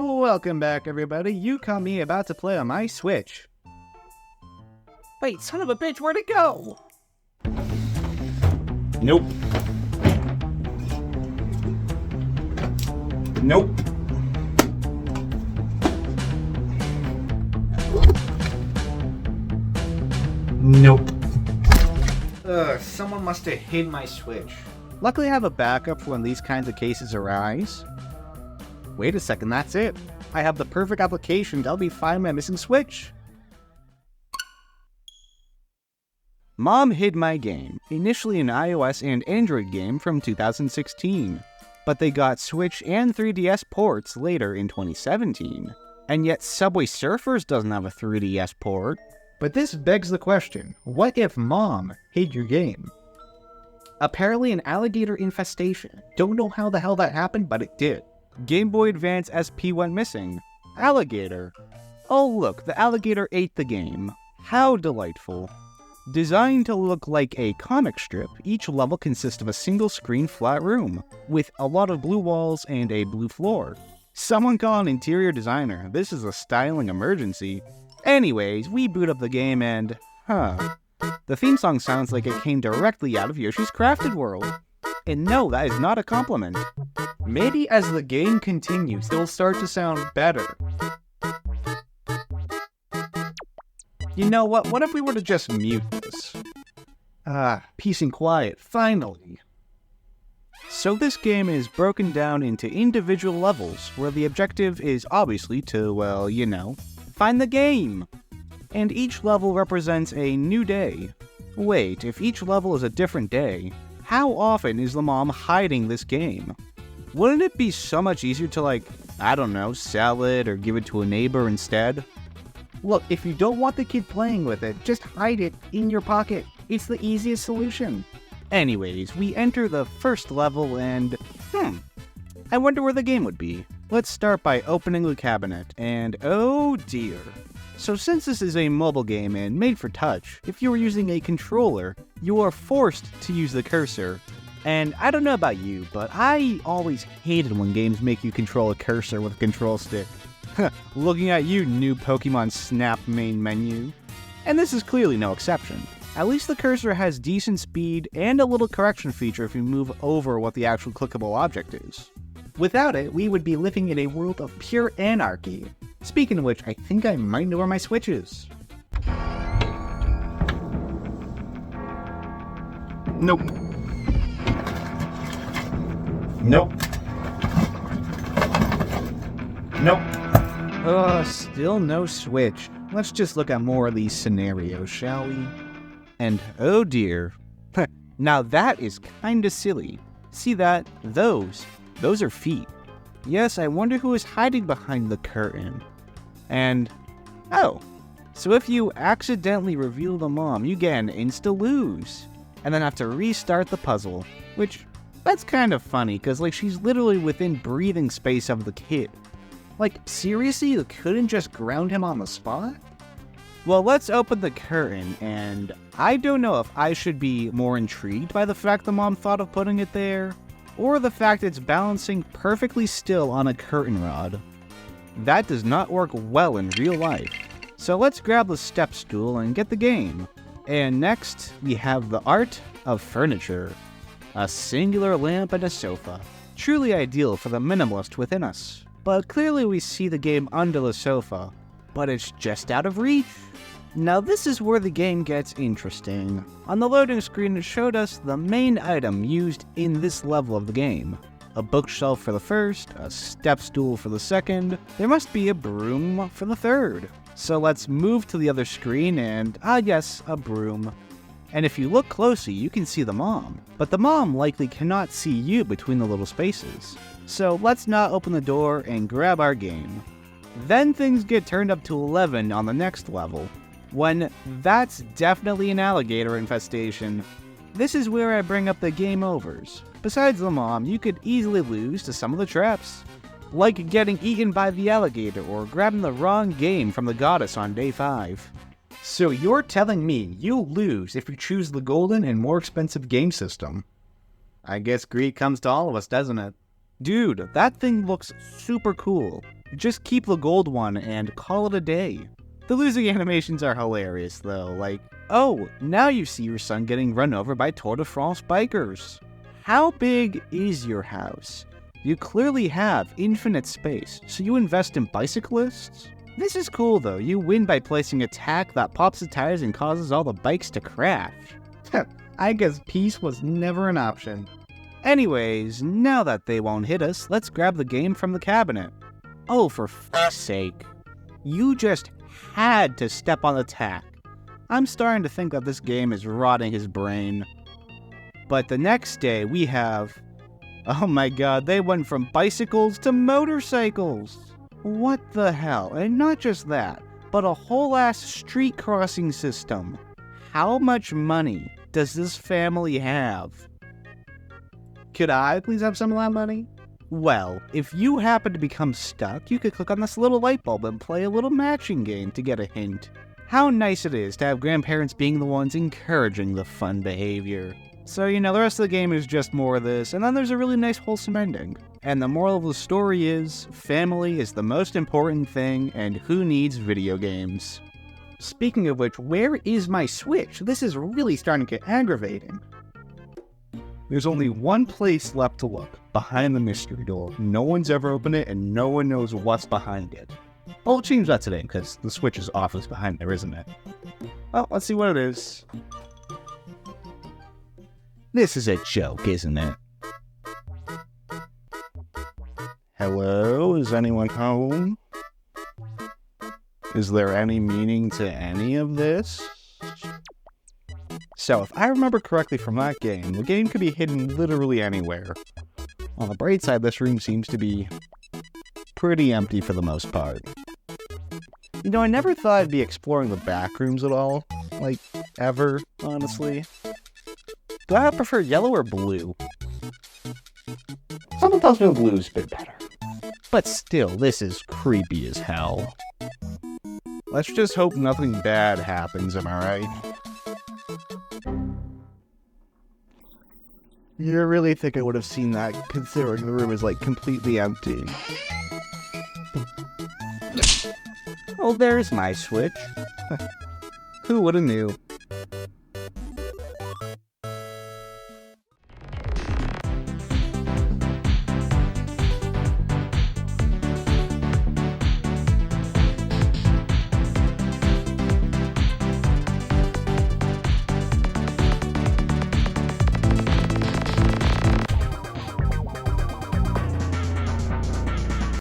Welcome back, everybody. You caught me about to play on my Switch. Wait, son of a bitch, where'd it go? Nope. Nope. Nope. Someone must have hid my Switch. Luckily, I have a backup for when these kinds of cases arise. Wait a second, that's it. I have the perfect application to help me find my missing Switch. Mom hid my game, initially an iOS and Android game from 2016, but they got Switch and 3DS ports later in 2017. And yet Subway Surfers doesn't have a 3DS port. But this begs the question, what if Mom hid your game? Apparently an alligator infestation. Don't know how the hell that happened, but it did. Game Boy Advance SP went missing. Alligator. Oh look, the alligator ate the game. How delightful. Designed to look like a comic strip, each level consists of a single screen flat room, with a lot of blue walls and a blue floor. Someone call an interior designer, this is a styling emergency. Anyways, we boot up the game and, the theme song sounds like it came directly out of Yoshi's Crafted World. And no, that is not a compliment. Maybe as the game continues, it'll start to sound better. You know what if we were to just mute this? Peace and quiet, finally. So this game is broken down into individual levels, where the objective is obviously to, well, you know, find the game. And each level represents a new day. Wait, if each level is a different day, how often is the mom hiding this game? Wouldn't it be so much easier to, like, I don't know, sell it or give it to a neighbor instead? Look, if you don't want the kid playing with it, just hide it in your pocket. It's the easiest solution. Anyways, we enter the first level and, I wonder where the game would be. Let's start by opening the cabinet, and oh dear. So since this is a mobile game and made for touch, if you are using a controller, you are forced to use the cursor. And I don't know about you, but I always hated when games make you control a cursor with a control stick. Looking at you, new Pokemon Snap main menu. And this is clearly no exception. At least the cursor has decent speed and a little correction feature if you move over what the actual clickable object is. Without it, we would be living in a world of pure anarchy. Speaking of which, I think I might know where my Switch is. Nope. Nope. Nope. Still no Switch. Let's just look at more of these scenarios, shall we? And oh dear. Now that is kinda silly. See that? Those are feet. Yes, I wonder who is hiding behind the curtain. And, so if you accidentally reveal the mom, you get an insta-lose. And then have to restart the puzzle. Which, that's kind of funny, because like she's literally within breathing space of the kid. Like, seriously, you couldn't just ground him on the spot? Well, let's open the curtain, and I don't know if I should be more intrigued by the fact the mom thought of putting it there, or the fact it's balancing perfectly still on a curtain rod. That does not work well in real life. So let's grab the step stool and get the game. And next, we have the art of furniture. A singular lamp and a sofa. Truly ideal for the minimalist within us. But clearly we see the game under the sofa, but it's just out of reach. Now this is where the game gets interesting. On the loading screen it showed us the main item used in this level of the game. A bookshelf for the first, a step stool for the second, there must be a broom for the third. So let's move to the other screen and, yes, a broom. And if you look closely you can see the mom, but the mom likely cannot see you between the little spaces. So let's not open the door and grab our game. Then things get turned up to 11 on the next level, when that's definitely an alligator infestation. This is where I bring up the game overs. Besides the mom, you could easily lose to some of the traps, like getting eaten by the alligator or grabbing the wrong game from the goddess on day 5. So you're telling me you'll lose if you choose the golden and more expensive game system? I guess greed comes to all of us, doesn't it? Dude, that thing looks super cool. Just keep the gold one and call it a day. The losing animations are hilarious though, like, oh, now you see your son getting run over by Tour de France bikers. How big is your house? You clearly have infinite space, so you invest in bicyclists? This is cool though, you win by placing a tack that pops the tires and causes all the bikes to crash. I guess peace was never an option. Anyways, now that they won't hit us, let's grab the game from the cabinet. Oh, for f***'s sake. You just had to step on the tack. I'm starting to think that this game is rotting his brain. But the next day we have... Oh my god, they went from bicycles to motorcycles! What the hell? And not just that, but a whole ass street crossing system. How much money does this family have? Could I please have some of that money? Well, if you happen to become stuck, you could click on this little light bulb and play a little matching game to get a hint. How nice it is to have grandparents being the ones encouraging the fun behavior. So, the rest of the game is just more of this, and then there's a really nice wholesome ending. And the moral of the story is, family is the most important thing, and who needs video games? Speaking of which, where is my Switch? This is really starting to get aggravating. There's only one place left to look, behind the mystery door. No one's ever opened it, and no one knows what's behind it. Well, it seems that today, because the Switch is often behind there, isn't it? Well, let's see what it is. This is a joke, isn't it? Hello? Is anyone home? Is there any meaning to any of this? So, if I remember correctly from that game, the game could be hidden literally anywhere. On the bright side, this room seems to be pretty empty for the most part. I never thought I'd be exploring the back rooms at all. Like, ever, honestly. Do I prefer yellow or blue? Someone tells me blue's a bit better. But still, this is creepy as hell. Let's just hope nothing bad happens, am I right? You really think I would have seen that, considering the room is, completely empty? Well, there's my Switch. Who would have knew?